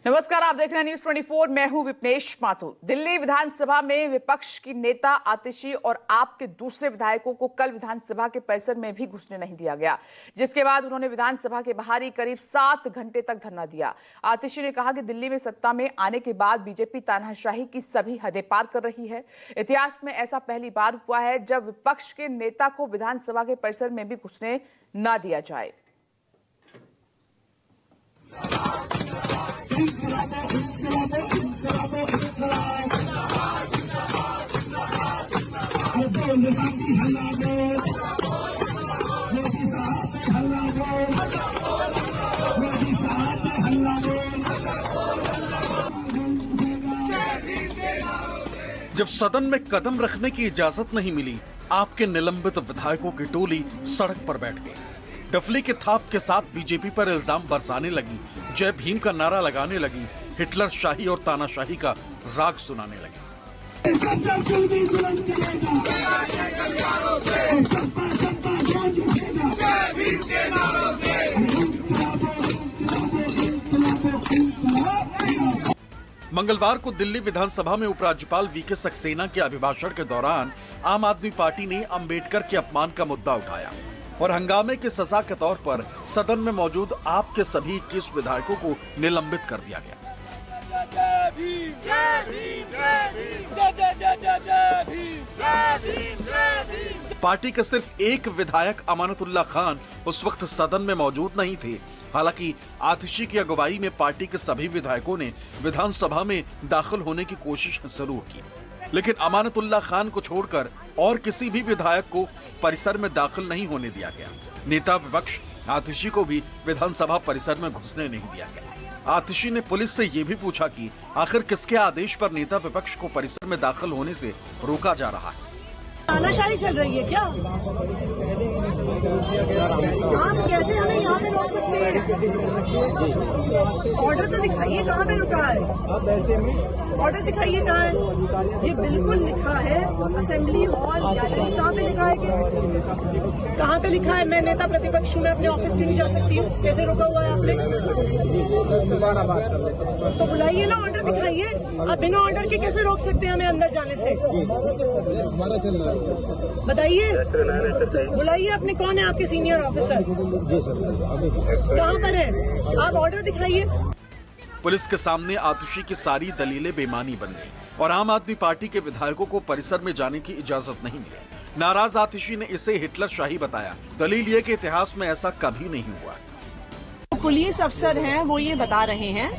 नमस्कार, आप देख रहे हैं न्यूज 24। मैं हूं विपनेश माथुर। दिल्ली विधानसभा में विपक्ष की नेता आतिशी और आप के दूसरे विधायकों को कल विधानसभा के परिसर में भी घुसने नहीं दिया गया, जिसके बाद उन्होंने विधानसभा के बाहर ही करीब 7 घंटे तक धरना दिया। आतिशी ने कहा कि दिल्ली में सत्ता में आने के बाद बीजेपी तानाशाही की सभी हदें पार कर रही है। इतिहास में ऐसा पहली बार हुआ है जब विपक्ष के नेता को विधानसभा के परिसर में भी घुसने न दिया जाए। जब सदन में कदम रखने की इजाजत नहीं मिली, आपके निलंबित विधायकों की टोली सड़क पर बैठ गई। डफली के थाप के साथ बीजेपी पर इल्जाम बरसाने लगी, जय भीम का नारा लगाने लगी, हिटलर शाही और तानाशाही का राग सुनाने लगी। मंगलवार को दिल्ली विधानसभा में उपराज्यपाल वीके सक्सेना के अभिभाषण के दौरान आम आदमी पार्टी ने अंबेडकर के अपमान का मुद्दा उठाया और हंगामे की सजा के तौर पर सदन में मौजूद आपके सभी 21 विधायकों को निलंबित कर दिया गया। पार्टी के सिर्फ एक विधायक अमानतुल्लाह खान उस वक्त सदन में मौजूद नहीं थे। हालांकि आतिशी की अगुवाई में पार्टी के सभी विधायकों ने विधानसभा में दाखिल होने की कोशिश जरूर की, लेकिन अमानतुल्लाह खान को छोड़कर और किसी भी विधायक को परिसर में दाखिल नहीं होने दिया गया। नेता विपक्ष आतिशी को भी विधानसभा परिसर में घुसने नहीं दिया गया। आतिशी ने पुलिस से ये भी पूछा कि आखिर किसके आदेश पर नेता विपक्ष को परिसर में दाखिल होने से रोका जा रहा है। तानाशाही चल रही है क्या? आप कैसे हमें यहाँ पे रोक सकते हैं? ऑर्डर तो दिखाइए, कहाँ पे रुका है? ऑर्डर दिखाइए कहाँ है? ये बिल्कुल लिखा है असेंबली हॉल गैलरी, कहाँ पे लिखा है? कि कहाँ पे लिखा है? मैं नेता प्रतिपक्ष हूँ, मैं अपने ऑफिस क्यों नहीं जा सकती हूँ? कैसे रोका हुआ है आपने? तो बुलाइए ना, ऑर्डर दिखाइए। आप बिना ऑर्डर के कैसे रोक सकते हैं हमें अंदर जाने से? बताइए, बुलाइए अपने, कौन है आपके सीनियर ऑफिसर? कहाँ पर है? आप ऑर्डर दिखाइए। पुलिस के सामने आतिशी की सारी दलीलें बेमानी बन गई और आम आदमी पार्टी के विधायकों को परिसर में जाने की इजाजत नहीं मिली। नाराज आतिशी ने इसे हिटलर शाही बताया। दलील ये कि इतिहास में ऐसा कभी नहीं हुआ। पुलिस अफसर हैं, वो ये बता रहे हैं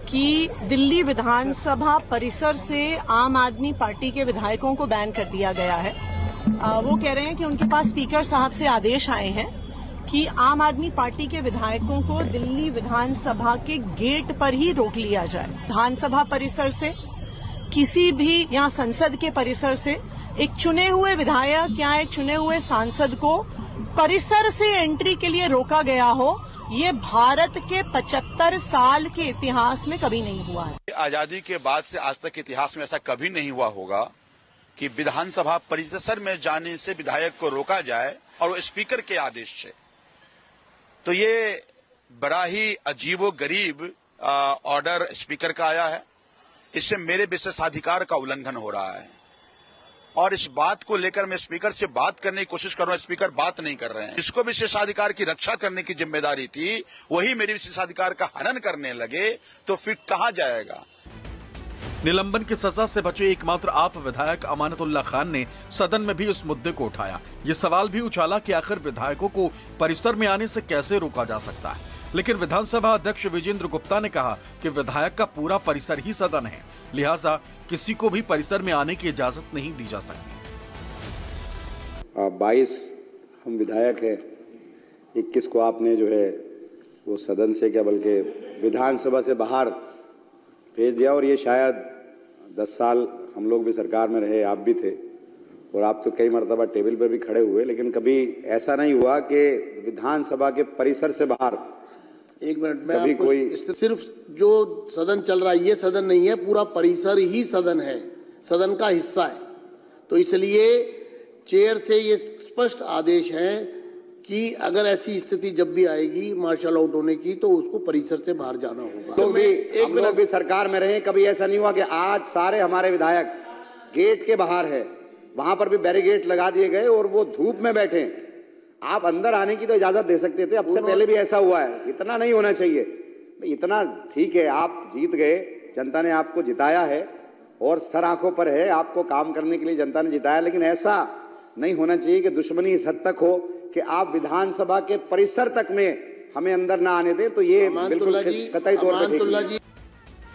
कि दिल्ली विधानसभा परिसर से आम आदमी पार्टी के विधायकों को बैन कर दिया गया है। वो कह रहे हैं कि उनके पास स्पीकर साहब से आदेश आए हैं कि आम आदमी पार्टी के विधायकों को दिल्ली विधानसभा के गेट पर ही रोक लिया जाए। विधानसभा परिसर से, किसी भी यहाँ संसद के परिसर से एक चुने हुए विधायक या एक चुने हुए सांसद को परिसर से एंट्री के लिए रोका गया हो, ये भारत के 75 साल के इतिहास में कभी नहीं हुआ है। आजादी के बाद से आज तक इतिहास में ऐसा कभी नहीं हुआ होगा कि विधानसभा परिसर में जाने से विधायक को रोका जाए और वो स्पीकर के आदेश से। तो ये बड़ा ही अजीबोगरीब ऑर्डर स्पीकर का आया है। इससे मेरे विशेषाधिकार का उल्लंघन हो रहा है और इस बात को लेकर मैं स्पीकर से बात करने की कोशिश कर रहा हूं, स्पीकर बात नहीं कर रहे हैं। इसको विशेषाधिकार की रक्षा करने की जिम्मेदारी थी, वही मेरे विशेषाधिकार का हनन करने लगे तो फिर कहां जाएगा। निलंबन की सजा से बचे एकमात्र आप विधायक अमानतुल्लाह खान ने सदन में भी उस मुद्दे को उठाया। ये सवाल भी उछाला कि आखिर विधायकों को परिसर में आने से कैसे रोका जा सकता है, लेकिन विधानसभा अध्यक्ष विजेंद्र गुप्ता ने कहा कि विधायक का पूरा परिसर ही सदन है, लिहाजा किसी को भी परिसर में आने की इजाजत नहीं दी जा सकती। 22 हम विधायक हैं, 21 को आपने जो है वो सदन से क्या बल्कि विधानसभा से बाहर भेज दिया। और ये शायद 10 साल हम लोग भी सरकार में रहे, आप भी थे और आप तो कई मर्तबा टेबल पर भी खड़े हुए, लेकिन कभी ऐसा नहीं हुआ कि विधानसभा के परिसर से बाहर। एक मिनट में कभी कोई सिर्फ जो सदन चल रहा है ये सदन नहीं है, पूरा परिसर ही सदन है, सदन का हिस्सा है। तो इसलिए चेयर से ये स्पष्ट आदेश है कि अगर ऐसी स्थिति जब भी आएगी मार्शल आउट होने की तो उसको परिसर से बाहर जाना होगा। हम लोग भी सरकार में रहे, कभी ऐसा नहीं हुआ कि आज सारे हमारे विधायक गेट के बाहर है, वहां पर भी बैरिकेड लगा दिए गए और वो धूप में बैठे। आप अंदर आने की तो इजाजत दे सकते थे, अब से पहले भी ऐसा हुआ है। इतना नहीं होना चाहिए। इतना ठीक है, आप जीत गए, जनता ने आपको जिताया है और सर आंखों पर है, आपको काम करने के लिए जनता ने जिताया, लेकिन ऐसा नहीं होना चाहिए कि दुश्मनी इस हद तक हो कि आप विधानसभा के परिसर तक में हमें अंदर ना आने दें। तो ये बिल्कुल कतई तौर पर ठीक।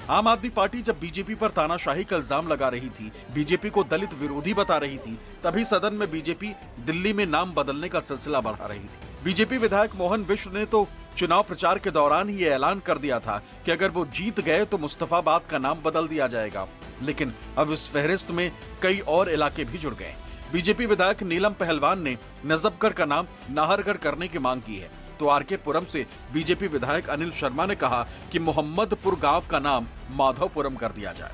आम आदमी पार्टी जब बीजेपी पर तानाशाही का इल्जाम लगा रही थी, बीजेपी को दलित विरोधी बता रही थी, तभी सदन में बीजेपी दिल्ली में नाम बदलने का सिलसिला बढ़ा रही थी। बीजेपी विधायक मोहन विश्व ने तो चुनाव प्रचार के दौरान ही ये ऐलान कर दिया था कि अगर वो जीत गए तो मुस्तफाबाद का नाम बदल दिया जाएगा, लेकिन अब इस फहरिस्त में कई और इलाके भी जुड़ गए। बीजेपी विधायक नीलम पहलवान ने नजफगढ़ का नाम नाहरगढ़ करने की मांग की है, तो आरके पुरम से बीजेपी विधायक अनिल शर्मा ने कहा कि मोहम्मदपुर गांव का नाम माधवपुरम कर दिया जाए।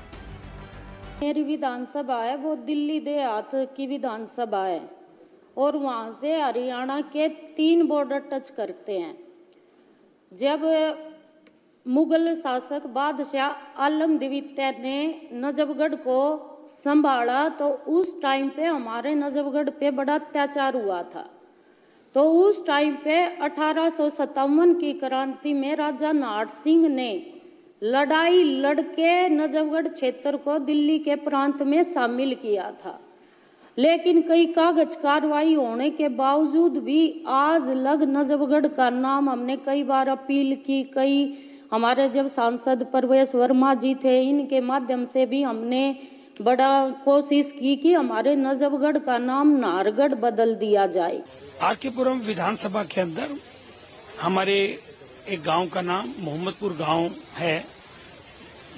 मेरी विधानसभा है वो दिल्ली देहात की विधानसभा है और वहां से हरियाणा के 3 बॉर्डर टच करते हैं। जब मुगल शासक बादशाह आलम द्वितीय ने नजफगढ़ को संभाला तो उस टाइम पे हमारे नजफगढ़ पे बड़ा अत्याचार हुआ था। तो उस टाइम पे 1857 की क्रांति में राजा नाहर सिंह ने लड़ाई लड़के नजफगढ़ क्षेत्र को दिल्ली के प्रांत में शामिल किया था, लेकिन कई कागज कार्रवाई होने के बावजूद भी आज लग नजफगढ़ का नाम हमने कई बार अपील की। कई हमारे जब सांसद परवेश वर्मा जी थे, इनके माध्यम से भी हमने बड़ा कोशिश की कि हमारे नजफगढ़ का नाम नाहरगढ़ बदल दिया जाए। आरके पुरम विधानसभा के अंदर हमारे एक गांव का नाम मोहम्मदपुर गांव है,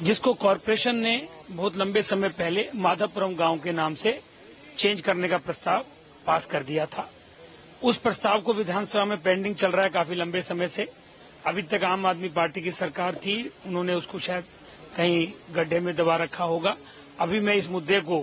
जिसको कॉरपोरेशन ने बहुत लंबे समय पहले माधवपुरम गांव के नाम से चेंज करने का प्रस्ताव पास कर दिया था। उस प्रस्ताव को विधानसभा में पेंडिंग चल रहा है काफी लंबे समय से। अभी तक आम आदमी पार्टी की सरकार थी, उन्होंने उसको शायद कहीं गड्ढे में दबा रखा होगा। अभी मैं इस मुद्दे को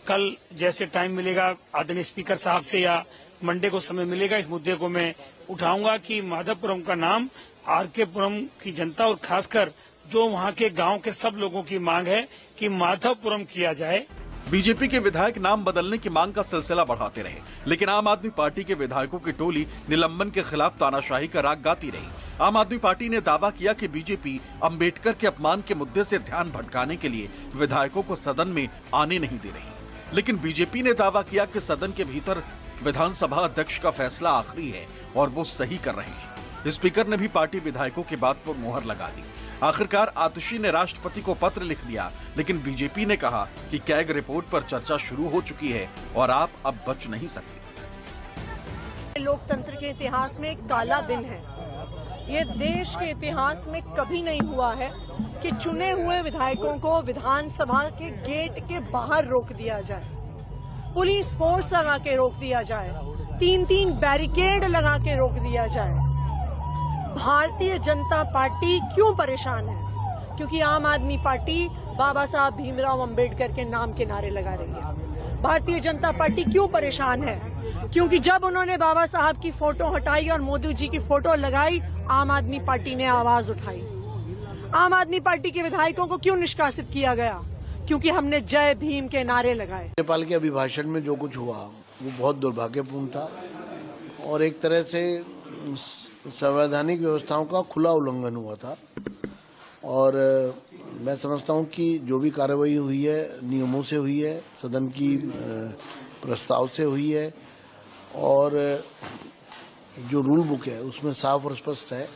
कल जैसे टाइम मिलेगा आदरणीय स्पीकर साहब से या मंडे को समय मिलेगा, इस मुद्दे को मैं उठाऊंगा कि माधवपुरम का नाम आरके पुरम की जनता और खासकर जो वहां के गांव के सब लोगों की मांग है कि माधवपुरम किया जाए। बीजेपी के विधायक नाम बदलने की मांग का सिलसिला बढ़ाते रहे, लेकिन आम आदमी पार्टी के विधायकों की टोली निलंबन के खिलाफ तानाशाही का राग गाती रही। आम आदमी पार्टी ने दावा किया कि बीजेपी अंबेडकर के अपमान के मुद्दे से ध्यान भटकाने के लिए विधायकों को सदन में आने नहीं दे रही, लेकिन बीजेपी ने दावा किया कि सदन के भीतर विधानसभा अध्यक्ष का फैसला आखिरी है और वो सही कर रहे हैं। स्पीकर ने भी पार्टी विधायकों की बात पर मुहर लगा दी। आखिरकार आतिशी ने राष्ट्रपति को पत्र लिख दिया, लेकिन बीजेपी ने कहा कि कैग रिपोर्ट पर चर्चा शुरू हो चुकी है और आप अब बच नहीं सकते। लोकतंत्र के इतिहास में एक काला दिन है। ये देश के इतिहास में कभी नहीं हुआ है कि चुने हुए विधायकों को विधानसभा के गेट के बाहर रोक दिया जाए, पुलिस फोर्स लगा के रोक दिया जाए, 3-3 बैरिकेड लगा के रोक दिया जाए। भारतीय जनता पार्टी क्यों परेशान है? क्योंकि आम आदमी पार्टी बाबा साहब भीमराव अंबेडकर के नाम के नारे लगा रही है। भारतीय जनता पार्टी क्यों परेशान है? क्योंकि जब उन्होंने बाबा साहब की फोटो हटाई और मोदी जी की फोटो लगाई, आम आदमी पार्टी ने आवाज उठाई। आम आदमी पार्टी के विधायकों को क्यों निष्कासित किया गया? क्योंकि हमने जय भीम के नारे लगाए। राज्यपाल के अभिभाषण में जो कुछ हुआ वो बहुत दुर्भाग्यपूर्ण था और एक तरह से संवैधानिक व्यवस्थाओं का खुला उल्लंघन हुआ था। और मैं समझता हूं कि जो भी कार्रवाई हुई है नियमों से हुई है, सदन की प्रस्ताव से हुई है और जो रूल बुक है उसमें साफ और स्पष्ट है,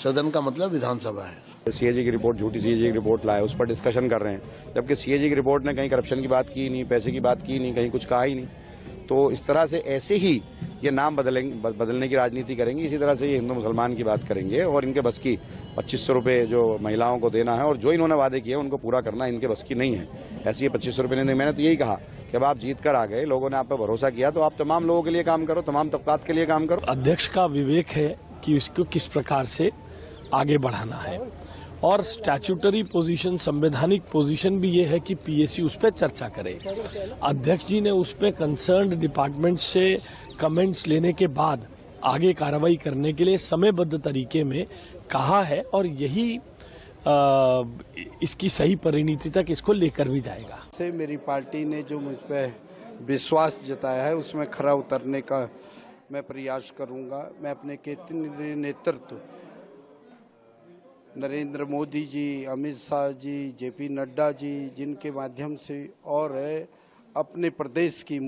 सदन का मतलब विधानसभा है। सीएजी की रिपोर्ट, झूठी सीएजी की रिपोर्ट लाए, उस पर डिस्कशन कर रहे हैं, जबकि सीएजी की रिपोर्ट ने कहीं करप्शन की बात की नहीं, पैसे की बात की नहीं, कहीं कुछ कहा ही नहीं। तो इस तरह से ऐसे ही ये नाम बदलने की राजनीति करेंगे, इसी तरह से ये हिंदू मुसलमान की बात करेंगे और इनके बस की 2500 रुपये जो महिलाओं को देना है और जो इन्होंने वादे किए उनको पूरा करना इनके बस की नहीं है। ऐसे ये 2500 रुपये नहीं। मैंने तो यही कहा कि अब आप जीत कर आ गए, लोगों ने आप पर भरोसा किया, तो आप तमाम लोगों के लिए काम करो, तमाम तबकात के लिए काम करो। अध्यक्ष का विवेक है कि इसको किस प्रकार से आगे बढ़ाना है और स्टैट्यूटरी पोजीशन, संवैधानिक पोजीशन भी ये है कि पीएसी उस पर चर्चा करे। अध्यक्ष जी ने उस पर कंसर्न्ड डिपार्टमेंट से कमेंट्स लेने के बाद आगे कार्रवाई करने के लिए समयबद्ध तरीके में कहा है और यही इसकी सही परिणति तक इसको लेकर भी जाएगा। से मेरी पार्टी ने जो मुझ पर विश्वास जताया है उसमें खरा उतरने का मैं प्रयास करूंगा। मैं अपने केंद्रीय नेतृत्व नरेंद्र मोदी जी, अमित शाह जी, जेपी नड्डा जी, जिनके माध्यम से और अपने प्रदेश की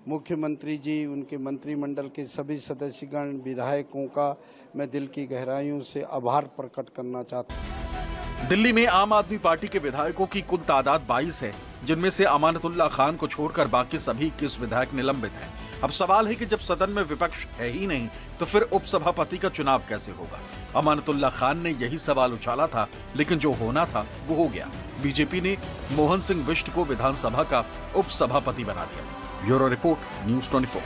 मुख्यमंत्री जी, उनके मंत्रिमंडल के सभी सदस्यगण, विधायकों का मैं दिल की गहराइयों से आभार प्रकट करना चाहता हूँ। दिल्ली में आम आदमी पार्टी के विधायकों की कुल तादाद 22 है, जिनमें से अमानतुल्लाह खान को छोड़कर बाकी सभी 21 विधायक निलंबित हैं। अब सवाल है कि जब सदन में विपक्ष है ही नहीं तो फिर उपसभापति का चुनाव कैसे होगा। अमानतुल्लाह खान ने यही सवाल उछाला था, लेकिन जो होना था वो हो गया। बीजेपी ने मोहन सिंह बिष्ट को विधानसभा का उपसभापति बना दिया। Bureau report, news 24।